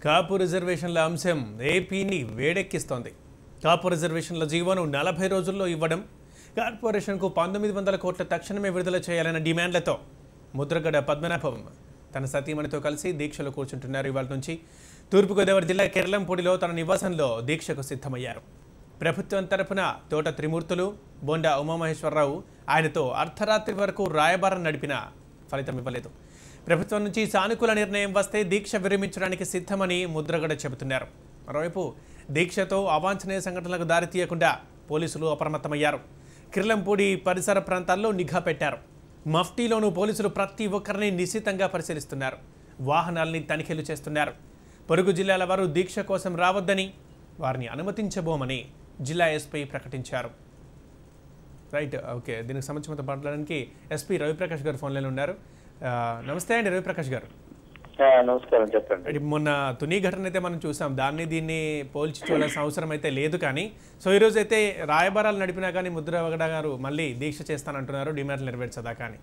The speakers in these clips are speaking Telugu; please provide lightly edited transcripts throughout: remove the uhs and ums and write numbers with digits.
కాపు రిజర్వేషన్ల అంశం ఏపీని వేడెక్కిస్తోంది. కాపు రిజర్వేషన్ల జీవోను 40 రోజుల్లో ఇవ్వడం, కార్పొరేషన్కు 1900 కోట్ల తక్షణమే విడుదల చేయాలన్న డిమాండ్లతో ముద్రగడ పద్మనాభం తన సతీమణితో కలిసి దీక్షలో కూర్చుంటున్నారు. ఇవాళ నుంచి తూర్పుగోదావరి జిల్లా కిర్లంపూడిలో తన నివాసంలో దీక్షకు సిద్ధమయ్యారు. ప్రభుత్వం తరపున తోట త్రిమూర్తులు, బొండా ఉమామహేశ్వరరావు ఆయనతో అర్ధరాత్రి వరకు రాయబారం నడిపినా ఫలితం ఇవ్వలేదు. ప్రభుత్వం నుంచి సానుకూల నిర్ణయం వస్తే దీక్ష విరమించడానికి సిద్ధమని ముద్రగడ చెబుతున్నారు. మరోవైపు దీక్షతో అవాంఛనీయ సంఘటనలకు దారితీయకుండా పోలీసులు అప్రమత్తమయ్యారు. కిర్లంపూడి పరిసర ప్రాంతాల్లో నిఘా పెట్టారు. మఫ్టీలోనూ పోలీసులు ప్రతి ఒక్కరిని నిశితంగా పరిశీలిస్తున్నారు. వాహనాల్ని తనిఖీలు చేస్తున్నారు. పొరుగు జిల్లాల వారు దీక్ష కోసం రావద్దని, వారిని అనుమతించబోమని జిల్లా ఎస్పీ ప్రకటించారు. Right, okay. దీనికి సంబంధించి మాట్లాడడానికి ఎస్పీ రవిప్రకాష్ గారు ఫోన్లో ఉన్నారు. నమస్తే అండి రవిప్రకాష్ గారు. నమస్కారం, చెప్పండి. మొన్న తుని ఘటన అయితే మనం చూసాం, దాన్ని పోల్చి చూడాల్సిన అవసరం అయితే లేదు. కానీ ఈరోజు అయితే రాయబారాలు నడిపినా కానీ ముద్రగడ గారు మళ్ళీ దీక్ష చేస్తానంటున్నారు, డిమాండ్లు నెరవేర్చదా కానీ.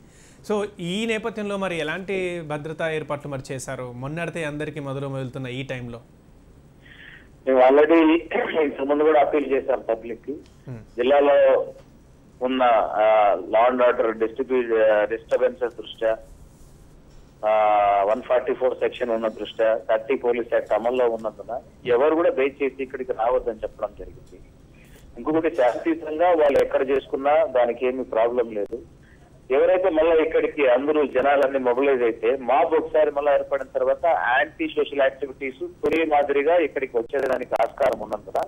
ఈ నేపథ్యంలో మరి ఎలాంటి భద్రతా ఏర్పాట్లు మరి చేశారు? మొన్నడితే అందరికీ మొదలుతున్న ఈ టైంలో మేము ఆల్రెడీ ఇంతకుముందు కూడా అప్పీల్ చేశాం పబ్లిక్ కి. జిల్లాలో ఉన్న లా అండ్ ఆర్డర్ డిస్టర్బెన్సెస్ దృష్ట్యా 144 సెక్షన్ ఉన్న దృష్ట్యా 30 పోలీస్ యాక్ట్ అమల్లో ఉన్నందున ఎవరు కూడా దయచేసి ఇక్కడికి రావద్దని చెప్పడం జరిగింది. ఇంకొకటి శాస్త్రీయంగా వాళ్ళు ఎక్కడ చేసుకున్నా దానికి ఏమీ ప్రాబ్లం లేదు. ఎవరైతే మళ్ళీ ఇక్కడికి అందరూ జనాలన్నీ మొబిలైజ్ అయితే మాకు ఒకసారి మళ్ళీ ఏర్పడిన తర్వాత యాంటీ సోషల్ యాక్టివిటీస్ తొలి మాదిరిగా ఇక్కడికి వచ్చేదానికి ఆస్కారం ఉన్నందున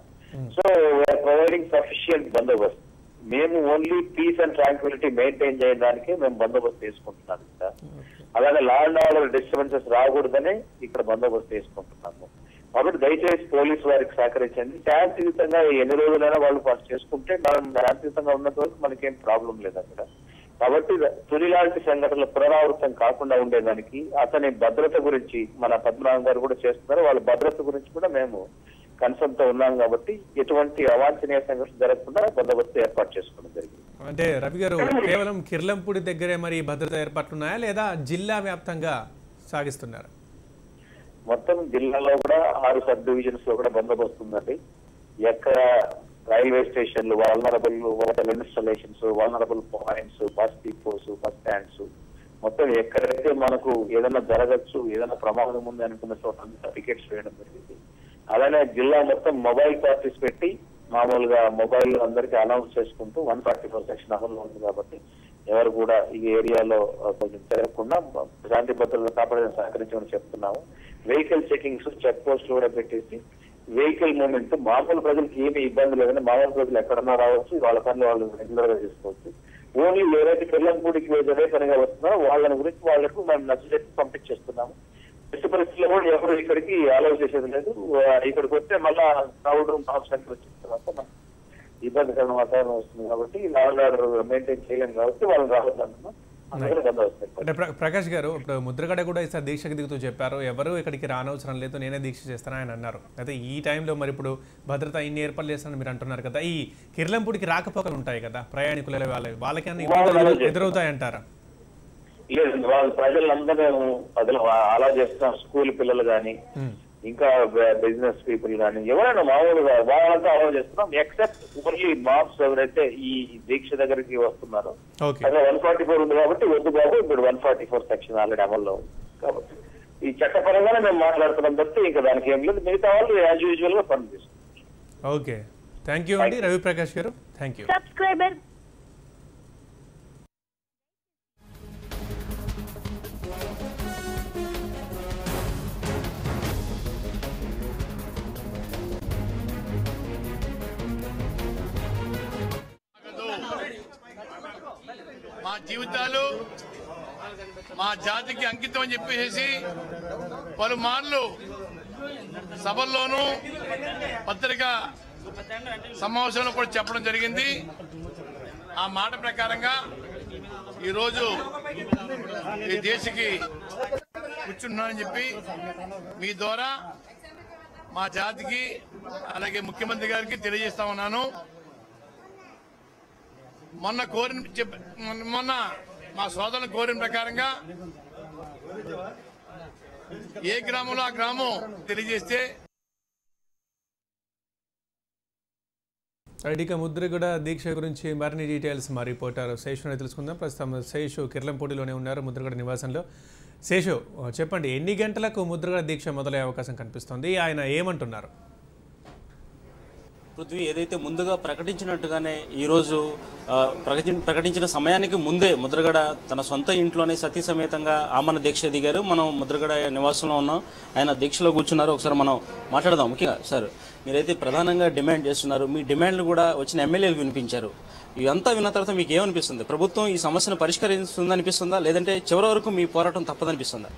సో వీఆర్ ప్రొవైడింగ్ సఫిషియంట్ బందోబస్తు. మేము only peace and tranquility maintain చేయడానికి మేము బందోబస్తు చేసుకుంటున్నాం. ఇక్కడ అలాగే లా అండ్ ఆర్డర్ డిస్టర్బెన్సెస్ రాకూడదని ఇక్కడ బందోబస్తు చేసుకుంటున్నాము. కాబట్టి దయచేసి పోలీసు వారికి సహకరించండి. శాంతియుతంగా ఎన్ని రోజులైనా వాళ్ళు చేసుకుంటే మనం శాంతియుతంగా ఉన్నంత వరకు మనకేం ప్రాబ్లం లేదు అక్కడ. కాబట్టి తుని లాంటి సంఘటనలు పునరావృతం కాకుండా ఉండేదానికి అతని భద్రత గురించి మన పద్మనాభం గారు కూడా చేస్తున్నారు. వాళ్ళ భద్రత గురించి కూడా మేము కన్సర్న్ తో ఉన్నాం. కాబట్టి ఎటువంటి అవాంఛనీయ సంఘటన జరగకుండా బందోబస్తు ఏర్పాటు చేసుకోవడం జరిగింది. అంటే రవి గారు, కేవలం కిర్లంపూడి దగ్గరే మరి భద్రతా ఏర్పాట్లు ఉన్నాయా లేదా జిల్లా వ్యాప్తంగా సాగిస్తున్నారు? మొత్తం జిల్లాలో కూడా 6 సబ్ డివిజన్స్ లో కూడా బందోబస్తు ఉందండి. ఎక్కడ రైల్వే స్టేషన్లు, vulnerable hotel installations, vulnerable points, bus depots, bus stands, మొత్తం ఎక్కడైతే మనకు ఏదైనా జరగచ్చు, ఏదైనా ప్రమాదం ఉంది అనుకున్న చోట టికెట్స్ వేయడం జరిగింది. అలానే జిల్లా మొత్తం మొబైల్ పార్టీస్ పెట్టి మామూలుగా మొబైల్ అందరికీ అనౌన్స్ చేసుకుంటూ 144 సెక్షన్ అమల్లో ఉంది. కాబట్టి ఎవరు కూడా ఈ ఏరియాలో కొంచెం జరగకుండా శాంతి భద్రతలు కాపాడడానికి సహకరించమని చెప్తున్నాము. వెహికల్ చెకింగ్స్, చెక్ పోస్టులు కూడా పెట్టేసి వెహికల్ మూవ్మెంట్ మామూలు ప్రజలకు ఏమీ ఇబ్బంది లేదని, మామూలు ప్రజలు ఎక్కడన్నా రావచ్చు, వాళ్ళ పనులు వాళ్ళు రెగ్యులర్ గా చేసుకోవచ్చు. ఓన్లీ ఎవరైతే పిల్లంపూడికి అదే పనిగా వస్తున్నారో వాళ్ళని గురించి వాళ్లకు మేము నచ్చజెప్పి పంపించేస్తున్నాము. ఎట్టి పరిస్థితుల్లో కూడా ఎవరు ఇక్కడికి అలౌ చేసేది లేదు. ఇక్కడికి వస్తే మళ్ళా క్రౌడ్ సెంటర్ వచ్చిన తర్వాత ఇబ్బందికరమైన వాతావరణం వస్తుంది. కాబట్టి లా అండ్ ఆర్డర్ మెయింటైన్ చేయలేము కాబట్టి వాళ్ళని రావద్దంటున్నాం. అంటే ప్రకాష్ గారు, ఇప్పుడు ముద్రగడ కూడా ఈసారి దీక్షకు దిగుతూ చెప్పారు, ఎవరు ఇక్కడికి రానవసరం లేదు, నేనే దీక్ష చేస్తానని ఆయన అన్నారు. అయితే ఈ టైంలో మరి ఇప్పుడు భద్రత ఇన్ని ఏర్పాట్లు చేస్తానని మీరు అంటున్నారు కదా, ఈ కిర్లంపూడికి రాకపోకలు ఉంటాయి కదా ప్రయాణికుల వాళ్ళకి ఎదురవుతాయంటారా? లేదు, వాళ్ళ ప్రజలందరూ అలా చేస్తున్నాం. స్కూల్ పిల్లలు కానీ ఇంకా బిజినెస్ పీపుల్ కానీ ఎవరైనా మామూలుగా వాళ్ళంతా అలౌ చేస్తున్నాం. ఎక్సెప్ట్ ఓన్లీ మాబ్స్ ఎవరైతే ఈ దీక్ష దగ్గరికి వస్తున్నారో అదే 144 ఉంది కాబట్టి వద్దు బాబు, ఇప్పుడు 144 సెక్షన్ ఆల్రెడీ అమల్లో ఉంది. కాబట్టి ఈ చట్టపరంగానే మేము మాట్లాడుతున్నాం తప్పితే ఇంకా దానికి ఏం లేదు. మిగతా వాళ్ళు యాజ్ యూజువల్ గా పని చేస్తున్నారు. ఓకే, థ్యాంక్ యూ అండి రవిప్రకాష్ గారు. Thank you. మా జీవితాలు మా జాతికి అంకితం అని చెప్పేసి పలుమార్లు సభల్లోనూ పత్రికా సమావేశంలో కూడా చెప్పడం జరిగింది. ఆ మాట ప్రకారంగా ఈరోజు ఈ దేశకి కూర్చుంటున్నానని చెప్పి మీ ద్వారా మా జాతికి అలాగే ముఖ్యమంత్రి గారికి తెలియజేస్తా ఉన్నాను. మొన్న మా సోదరులు కోరిన ప్రకారంగా ఏ గ్రామంలో ఆ గ్రామం తెలియజేస్తే ఇక ముద్రగడ దీక్ష గురించి మరిన్ని డీటెయిల్స్ మా రిపోర్టర్ శేషుని తెలుసుకుందాం. ప్రస్తుతం శేషు కిర్లంపూడిలోనే ఉన్నారు ముద్రగడ నివాసంలో. శేషు, చెప్పండి, ఎన్ని గంటలకు ముద్రగడ దీక్ష మొదలయ్యే అవకాశం కనిపిస్తుంది? ఆయన ఏమంటున్నారు? పృథ్వీ ఏదైతే ముందుగా ప్రకటించినట్టుగానే ఈరోజు ప్రకటించిన సమయానికి ముందే ముద్రగడ తన సొంత ఇంట్లోనే సతీ సమేతంగా ఆమరణ దీక్ష దిగారు. మనం ముద్రగడ నివాసంలో ఉన్నాం, ఆయన దీక్షలో కూర్చున్నారు. ఒకసారి మనం మాట్లాడదాం. ముఖ్యంగా సార్, మీరైతే ప్రధానంగా డిమాండ్ చేస్తున్నారు, మీ డిమాండ్లు కూడా వచ్చిన ఎమ్మెల్యేలు వినిపించారు. ఇదంతా విన్న తర్వాత మీకు ఏమనిపిస్తుంది? ప్రభుత్వం ఈ సమస్యను పరిష్కరిస్తుందనిపిస్తుందా, లేదంటే చివరి వరకు మీ పోరాటం తప్పదనిపిస్తుందా?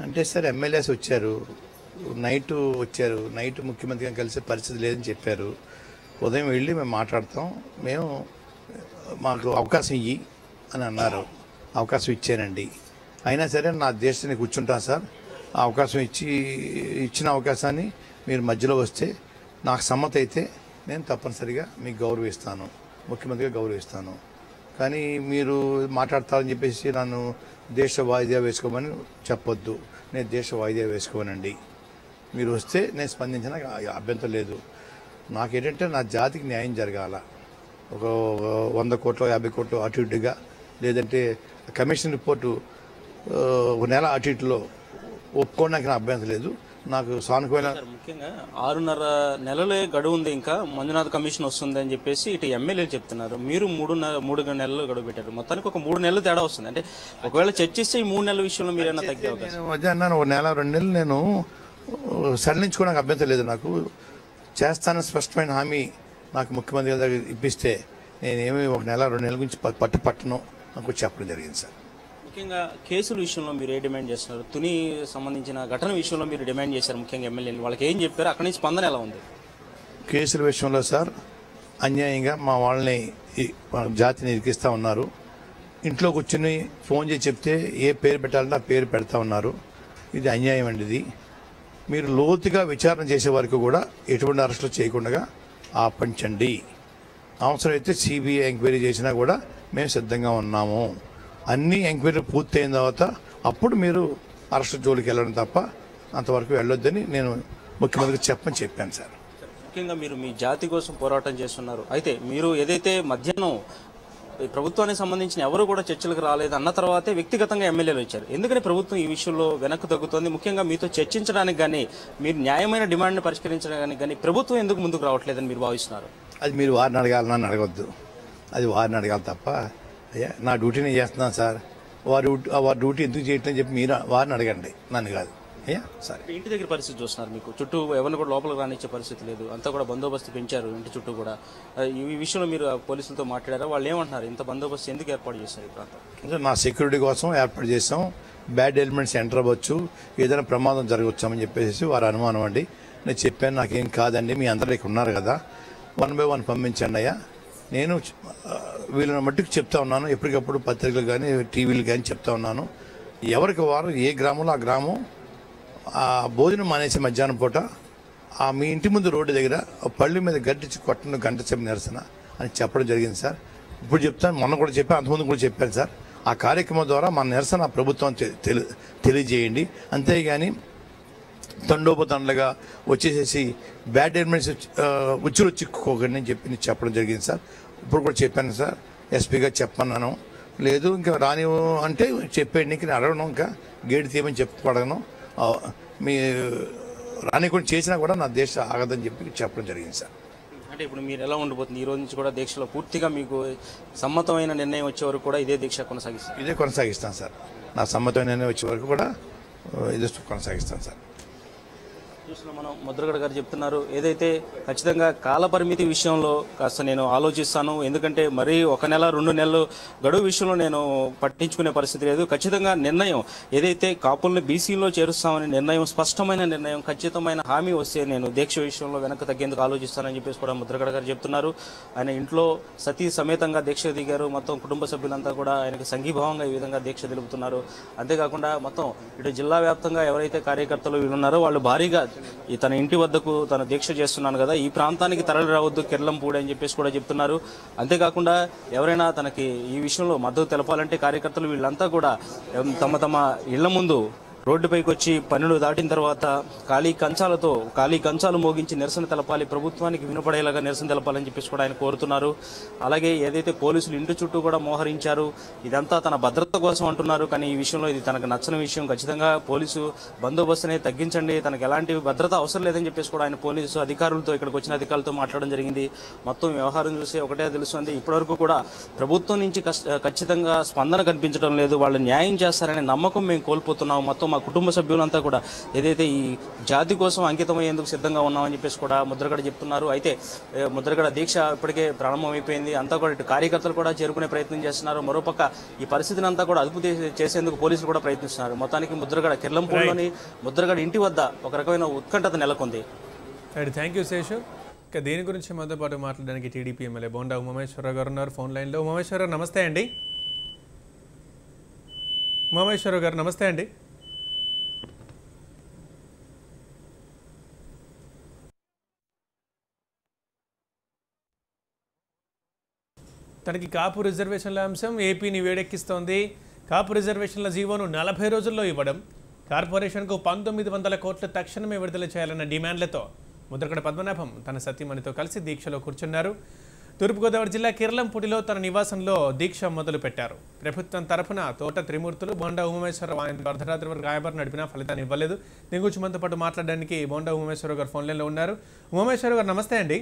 అంటే సార్, ఎమ్మెల్యేస్ వచ్చారు, నైట్ ముఖ్యమంత్రి గారిని కలిసే పరిస్థితి లేదని చెప్పారు. ఉదయం వెళ్ళి మేము మాట్లాడతాం, మాకు అవకాశం ఇయ్యి అని అన్నారు. అవకాశం ఇచ్చానండి. అయినా సరే నా దేశాన్ని కూర్చుంటాను సార్. ఆ అవకాశం ఇచ్చిన అవకాశాన్ని మీరు మధ్యలో వస్తే నాకు సమ్మతి అయితే నేను తప్పనిసరిగా మీకు గౌరవిస్తాను, ముఖ్యమంత్రిగా గౌరవిస్తాను. కానీ మీరు మాట్లాడతారని చెప్పేసి నన్ను దేశ వాయిదా వేసుకోమని చెప్పొద్దు. నేను దేశ వాయిదా వేసుకోనండి. మీరు వస్తే నేను స్పందించిన అభ్యంతరం లేదు. నాకేంటంటే నా జాతికి న్యాయం జరగాల. ఒక 100 కోట్లు 50 కోట్లు అటు ఇటుగా, లేదంటే కమిషన్ రిపోర్టు ఒక నెల అటు ఇటులో ఒప్పుకోవడానికి నా అభ్యంతరం లేదు. నాకు సానుకూల ముఖ్యంగా 6.5 నెలలే గడువు ఉంది, ఇంకా మంజునాథ్ కమిషన్ వస్తుంది అని చెప్పేసి ఇటు ఎమ్మెల్యేలు చెప్తున్నారు. మీరు 3 నెలలు గడువు పెట్టారు. మొత్తానికి ఒక 3 నెలలు తేడా వస్తుంది. అంటే ఒకవేళ చర్చిస్తే ఈ 3 నెలల విషయంలో మీరు ఏమైనా తగ్గే అవకాశం? మధ్యాహ్నం 1 నెల 2 నెలలు నేను సడలించుకోవడానికి అభ్యంతరం లేదు. నాకు చేస్తానని స్పష్టమైన హామీ నాకు ముఖ్యమంత్రి గారి దగ్గర ఇప్పిస్తే నేనేమి 1 నెల 2 నెలల గురించి పట్టను నాకు చెప్పడం జరిగింది సార్. ముఖ్యంగా కేసుల విషయంలో మీరు ఏ డిమాండ్ చేస్తున్నారు? తుని సంబంధించిన ఘటన విషయంలో మీరు డిమాండ్ చేశారు ముఖ్యంగా ఎమ్మెల్యేలు. వాళ్ళకి ఏం చెప్పారు? అక్కడి నుంచి స్పందన ఎలా ఉంది? కేసుల విషయంలో సార్, అన్యాయంగా మా వాళ్ళని జాతిని ఇరికిస్తూ ఉన్నారు. ఇంట్లో కూర్చొని ఫోన్ చేసి చెప్తే ఏ పేరు పెట్టాలంటే ఆ పేరు పెడతా ఉన్నారు. ఇది అన్యాయం అండి. ఇది మీరు లోతుగా విచారణ చేసే వరకు కూడా ఎటువంటి అరెస్టులు చేయకుండా ఆపించండి. అవసరమైతే సిబిఐ ఎంక్వైరీ చేసినా కూడా మేము సిద్ధంగా ఉన్నాము. అన్ని ఎంక్వైరీ పూర్తయిన తర్వాత అప్పుడు మీరు అరెస్ట్ జోలికి వెళ్ళడం తప్ప అంతవరకు వెళ్ళొద్దని నేను ముఖ్యమంత్రికి చెప్పాను సార్. ముఖ్యంగా మీరు మీ జాతి కోసం పోరాటం చేస్తున్నారు. అయితే మీరు ఏదైతే మధ్యాహ్నం ప్రభుత్వానికి సంబంధించిన ఎవరు కూడా చర్చలకు రాలేదు అన్న తర్వాతే వ్యక్తిగతంగా ఎమ్మెల్యేలు వచ్చారు. ఎందుకని ప్రభుత్వం ఈ విషయంలో వెనక్కు తగ్గుతోంది? ముఖ్యంగా మీతో చర్చించడానికి కానీ, మీరు న్యాయమైన డిమాండ్ని పరిష్కరించడానికి కానీ ప్రభుత్వం ఎందుకు ముందుకు రావట్లేదని మీరు భావిస్తున్నారు? అది మీరు వారిని అడగాలి, నన్ను అడగవద్దు. అది వారిని అడగాలి తప్ప, అయ్యా నా డ్యూటీ నేను చేస్తున్నాను సార్, వారి డ్యూటీ ఎందుకు చేయట్లేదని చెప్పి మీరు వారిని అడగండి, నన్ను కాదు. అయ్యా సరే. ఇంటి దగ్గర పరిస్థితి చూస్తున్నారు, మీకు చుట్టూ ఎవరిని కూడా లోపలికి రానిచ్చే పరిస్థితి లేదు, అంతా కూడా బందోబస్తు పెంచారు ఇంటి చుట్టూ కూడా. ఈ విషయంలో మీరు పోలీసులతో మాట్లాడారా? వాళ్ళు ఏమంటున్నారు? ఇంత బందోబస్తు ఎందుకు ఏర్పాటు చేశారు ఈ ప్రాంతం? నా సెక్యూరిటీ కోసం ఏర్పాటు చేసాం. బ్యాడ్ ఎలిమెంట్స్ ఎంటర్ అవ్వచ్చు, ఏదైనా ప్రమాదం జరగవచ్చామని చెప్పేసి వారి అనుమానం అండి. నేను చెప్పాను, నాకేం కాదండి, మీ అందరూ ఇక్కడ ఉన్నారు కదా, 1 by 1 పంపించండి అయ్యా. నేను వీళ్ళని మట్టుకు చెప్తా ఉన్నాను, ఎప్పటికప్పుడు పత్రికలు కానీ టీవీలు కానీ చెప్తా ఉన్నాను. ఎవరికి వారు ఏ గ్రామంలో ఆ గ్రామం ఆ భోజనం మానేసి మధ్యాహ్నం పూట మీ ఇంటి ముందు రోడ్డు దగ్గర పళ్ళు మీద గడ్డిచ్చి కొట్టను గంట సేపు నిరసన అని చెప్పడం జరిగింది సార్. ఇప్పుడు చెప్తాను, మొన్న కూడా చెప్పాను, అంతకుముందు కూడా చెప్పాను సార్. ఆ కార్యక్రమం ద్వారా మన నిరసన ప్రభుత్వం తెలియజేయండి. అంతేగాని తండోపతండలుగా వచ్చేసేసి బ్యాడ్ ఎలిమెంట్స్ ఉచ్చులు చిక్కుకోకండి అని చెప్పడం జరిగింది సార్. ఇప్పుడు కూడా చెప్పాను సార్, ఎస్పీగా చెప్పన్నాను. లేదు ఇంకా రాని అంటే చెప్పేయండి, ఇంకా అడగను, ఇంకా గేటు తీయమని చెప్పడను, మీ రాని కూడా చేసినా కూడా నా దేశ ఆగదని చెప్పడం జరిగింది సార్. అంటే ఇప్పుడు మీరు ఎలా ఉండిపోతుంది? ఈ రోజు నుంచి కూడా దీక్షలో పూర్తిగా మీకు సమ్మతమైన నిర్ణయం వచ్చే వరకు కూడా ఇదే దీక్ష కొనసాగిస్తాను? ఇదే కొనసాగిస్తాను సార్. నా సమ్మతమైన నిర్ణయం వచ్చే వరకు కూడా ఇదే కొనసాగిస్తాను సార్. చూసిన మనం ముద్రగడ గారు చెప్తున్నారు, ఏదైతే ఖచ్చితంగా కాల పరిమితి విషయంలో కాస్త నేను ఆలోచిస్తాను, ఎందుకంటే మరీ 1 నెల 2 నెలలు గడువు విషయంలో నేను పట్టించుకునే పరిస్థితి లేదు. ఖచ్చితంగా నిర్ణయం ఏదైతే కాపుల్ని బీసీలో చేరుస్తామని నిర్ణయం, స్పష్టమైన నిర్ణయం, ఖచ్చితమైన హామీ వస్తే నేను దీక్ష విషయంలో వెనక్కి తగ్గేందుకు ఆలోచిస్తానని చెప్పేసి కూడా ముద్రగడ గారు చెప్తున్నారు. ఆయన ఇంట్లో సతీ సమేతంగా దీక్ష దిగారు. మొత్తం కుటుంబ సభ్యులంతా కూడా ఆయనకు సంఘీభావంగా ఈ విధంగా దీక్ష తెలుపుతున్నారు. అంతేకాకుండా మొత్తం ఇటు జిల్లా వ్యాప్తంగా ఎవరైతే కార్యకర్తలు వీళ్ళున్నారో వాళ్ళు భారీగా తన ఇంటి వద్దకు తన దీక్ష చేస్తున్నాను కదా, ఈ ప్రాంతానికి తరలి రావద్దు కిర్లంపూడి అని చెప్పేసి కూడా చెప్తున్నారు. అంతేకాకుండా ఎవరైనా తనకి ఈ విషయంలో మద్దతు తెలపాలంటే కార్యకర్తలు వీళ్ళంతా కూడా తమ ఇళ్ల ముందు రోడ్డుపైకి వచ్చి పన్నులు దాటిన తర్వాత ఖాళీ కంచాలు మోగించి నిరసన తెలపాలి, ప్రభుత్వానికి వినపడేలాగా నిరసన తెలపాలని చెప్పేసి కూడా ఆయన కోరుతున్నారు. అలాగే ఏదైతే పోలీసులు ఇంటి చుట్టూ కూడా మోహరించారు, ఇదంతా తన భద్రత కోసం అంటున్నారు. కానీ ఈ విషయంలో ఇది తనకు నచ్చని విషయం. ఖచ్చితంగా పోలీసు బందోబస్తుని తగ్గించండి, తనకు ఎలాంటి భద్రత అవసరం లేదని చెప్పేసి కూడా ఆయన పోలీసు అధికారులతో, ఇక్కడికి వచ్చిన అధికారులతో మాట్లాడడం జరిగింది. మొత్తం వ్యవహారం చూసి ఒకటే తెలుస్తుంది, ఇప్పటివరకు కూడా ప్రభుత్వం నుంచి ఖచ్చితంగా స్పందన కనిపించడం లేదు. వాళ్ళు న్యాయం చేస్తారనే నమ్మకం మేము కోల్పోతున్నాం. మొత్తం మా కుటుంబ సభ్యులంతా కూడా ఏదైతే ఈ జాతి కోసం అంకితమయ్యేందుకు సిద్ధంగా ఉన్నామని చెప్పేసి కూడా ముద్రగడ చెప్తున్నారు. అయితే ముద్రగడ దీక్ష ఇప్పటికే ప్రారంభమైపోయింది. అంతా కూడా ఇటు కార్యకర్తలు కూడా చేరుకునే ప్రయత్నం చేస్తున్నారు. మరోపక్క ఈ పరిస్థితిని అంతా కూడా అదుపు చేసేందుకు పోలీసులు కూడా ప్రయత్నిస్తున్నారు. మొత్తానికి ముద్రగడ కిర్లంపూడిలోని ముద్రగడ ఇంటి వద్ద ఒక రకమైన ఉత్కంఠత నెలకొంది. Thank you Seshu. ఇక దీని గురించి మనతో పాటు మాట్లాడడానికి టీడీపీ ఎమ్మెల్యే బోండా ఉమామేశ్వరరావు గారు ఉన్నారు ఫోన్ లైన్లో. ఉమామేశ్వరరావు నమస్తే అండి. ఉమామేశ్వరరావు గారు నమస్తే అండి. తనకి కాపు రిజర్వేషన్ల అంశం ఏపీని వేడెక్కిస్తోంది. కాపు రిజర్వేషన్ల జీవోను 40 రోజుల్లో ఇవ్వడం, కార్పొరేషన్కు 1900 కోట్లు తక్షణమే విడుదల చేయాలన్న డిమాండ్లతో ముద్రగడ పద్మనాభం తన సతీమణితో కలిసి దీక్షలో కూర్చున్నారు. తూర్పుగోదావరి జిల్లా కిర్లంపూడిలో తన నివాసంలో దీక్ష మొదలుపెట్టారు. ప్రభుత్వం తరఫున తోట త్రిమూర్తులు బోండా ఉమామేశ్వరరావు ఆయన అర్ధరాత్రి వరకు రాయబారి నడిపినా ఫలితాన్ని ఇవ్వలేదు. దీని గురించి మనతో పాటు మాట్లాడడానికి బోండా ఉమామేశ్వరరావు గారు ఫోన్ లైన్లో ఉన్నారు. ఉమామేశ్వరరావు గారు నమస్తే అండి.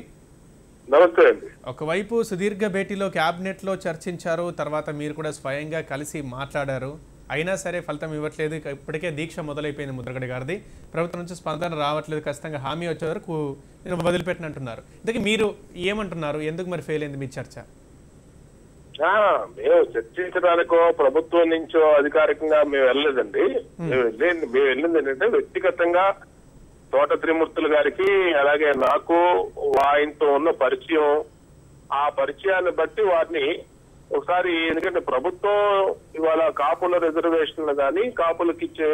నమస్తే అండి. ఒకవైపు సుదీర్ఘ భేటీలో క్యాబినెట్లో చర్చించారు, తర్వాత మీరు కూడా స్వయంగా కలిసి మాట్లాడారు. అయినా సరే ఫలితం ఇవ్వట్లేదు. ఇప్పటికే దీక్ష మొదలైపోయింది ముద్రగడ గారిది. ప్రభుత్వం నుంచి స్పందన రావట్లేదు, ఖచ్చితంగా హామీ వచ్చే వరకు వదిలిపెట్టినట్టున్నారు. ఇంతకీ మీరు ఏమంటున్నారు? ఎందుకు మరి ఫెయిల్ అయింది మీ చర్చ? మేము చర్చించడానికో ప్రభుత్వం నుంచో అధికారికంగా మేము వెళ్ళలేదండి. మేము వెళ్ళింది ఏంటంటే వ్యక్తిగతంగా తోట త్రిమూర్తులు గారికి, అలాగే నాకు ఆయనతో ఉన్న పరిచయం, ఆ పరిచయాన్ని బట్టి వారిని ఒకసారి, ఎందుకంటే ప్రభుత్వం ఇవాళ కాపుల రిజర్వేషన్లు కానీ, కాపులకు ఇచ్చే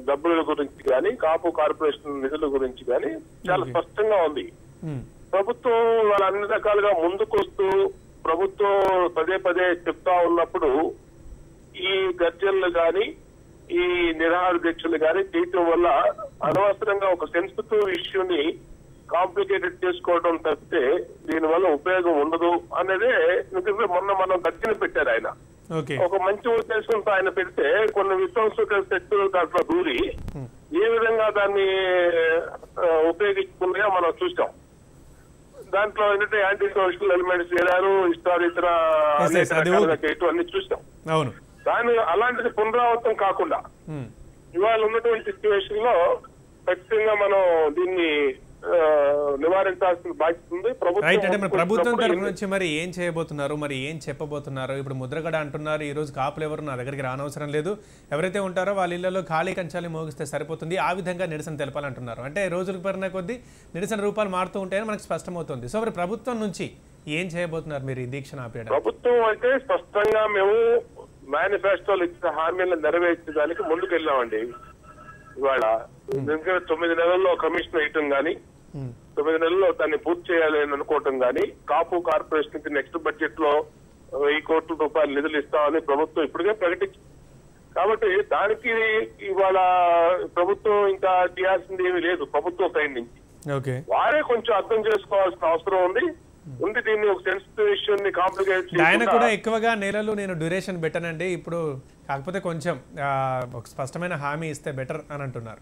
డబ్బుల గురించి కానీ, కాపు కార్పొరేషన్ నిధుల గురించి కానీ చాలా స్పష్టంగా ఉంది. ప్రభుత్వం వాళ్ళ అన్ని రకాలుగా ముందుకు వస్తూ ప్రభుత్వం పదే పదే చెప్తా ఉన్నప్పుడు ఈ గర్జనలు కానీ, ఈ నిరాహార దీక్షలు కానీ చేయటం వల్ల అనవసరంగా ఒక సెన్సిటివ్ ఇష్యూని కాంప్లికేటెడ్ చేసుకోవడం తప్పితే దీనివల్ల ఉపయోగం ఉండదు అనేదే. మొన్న మనం గర్జన పెట్టారు ఆయన, ఒక మంచి ఉద్దేశంతో ఆయన పెడితే కొన్ని విధ్వంసక శక్తులు దాంట్లో దూరి ఏ విధంగా దాన్ని ఉపయోగించుకున్నాయో మనం చూసాం. దాంట్లో ఏంటంటే యాంటీ సోషల్ ఎలిమెంట్స్ చేరారు, ఇతర చేయటం అన్ని చూసాం. దాని అలాంటిది పునరావృతం కాకుండా ఇవాళ ఉన్నటువంటి సిచ్యువేషన్ లో ఖచ్చితంగా మనం దీన్ని నివారించాల్సిన బాధ్యత ఉంది. ప్రభుత్వం తరఫు నుంచి మరి ఏం చేయబోతున్నారు, మరి ఏం చెప్పబోతున్నారు? ఇప్పుడు ముద్రగడ అంటున్నారు, ఈ రోజు కాపులు ఎవరు నా దగ్గరికి రానవసరం లేదు, ఎవరైతే ఉంటారో వాళ్ళ ఇళ్లలో ఖాళీ కంచాలు మోగిస్తే సరిపోతుంది, ఆ విధంగా నిరసన తెలపాలంటున్నారు. అంటే రోజులకు పెరిగిన కొద్దీ నిరసన రూపాలు మారుతూ ఉంటాయని మనకు స్పష్టమవుతుంది. సో మరి ప్రభుత్వం నుంచి ఏం చేయబోతున్నారు మీరు ఈ దీక్షను ఆపేయడం? ప్రభుత్వం అంటే స్పష్టంగా మేము మేనిఫెస్టోలు ఇచ్చిన హామీలను నెరవేర్చడానికి ముందుకెళ్ళామండి. ఇవాళ ఎందుకంటే 9 నెలల్లో కమిషన్ వేయటం కానీ, 9 నెలల్లో దాన్ని పూర్తి చేయాలి అని అనుకోవటం కానీ, కాపు కార్పొరేషన్ కి నెక్స్ట్ బడ్జెట్ లో 1000 కోట్ల రూపాయలు నిధులు ఇస్తామని ప్రభుత్వం ఇప్పటికే ప్రకటించింది. కాబట్టి దానికి ఇవాళ ప్రభుత్వం ఇంకా చేయాల్సింది ఏమీ లేదు. ప్రభుత్వం సైడ్ నుంచి వారే కొంచెం అర్థం చేసుకోవాల్సిన అవసరం ఉంది. దీన్ని ఒక సెన్సిటివ్ ఇష్యూని కాంప్లికేట్ ఆయన కూడా ఎక్కువగా నెలలు నేను డ్యూరేషన్ పెట్టానండి ఇప్పుడు, కాకపోతే కొంచెం ఒక స్పష్టమైన హామీ ఇస్తే బెటర్ అని అంటున్నారు.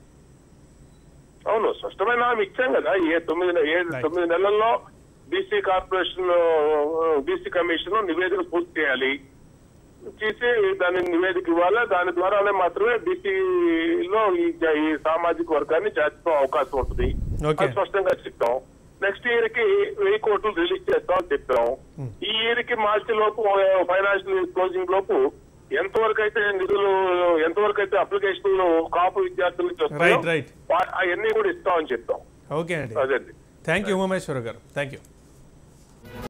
అవును, స్పష్టమైన హామీ ఇచ్చాం కదా. 9 నెలల్లో బీసీ కార్పొరేషన్, బీసీ కమిషన్ నివేదిక పూర్తి చేయాలి, చేసి దాని నివేదిక ఇవ్వాలి. దాని ద్వారానే మాత్రమే బీసీలో ఈ సామాజిక వర్గాన్ని చేర్చుకో అవకాశం ఉంటుంది. స్పష్టంగా చెప్తాం. నెక్స్ట్ ఇయర్ కి 1000 కోట్లు రిలీజ్ చేస్తామని చెప్పాం. ఈ ఇయర్ కి మార్చి లోపు, ఫైనాన్షియల్ క్లోజింగ్ లోపు ఎంతవరకు అయితే నిధులు, ఎంతవరకు అయితే అప్లికేషన్లు కాపు విద్యార్థులకు వస్తాయో అవన్నీ కూడా ఇస్తామని చెప్తాం. ఓకే అండి, థ్యాంక్ యూ ఉమామేశ్వర గారు, థ్యాంక్ యూ.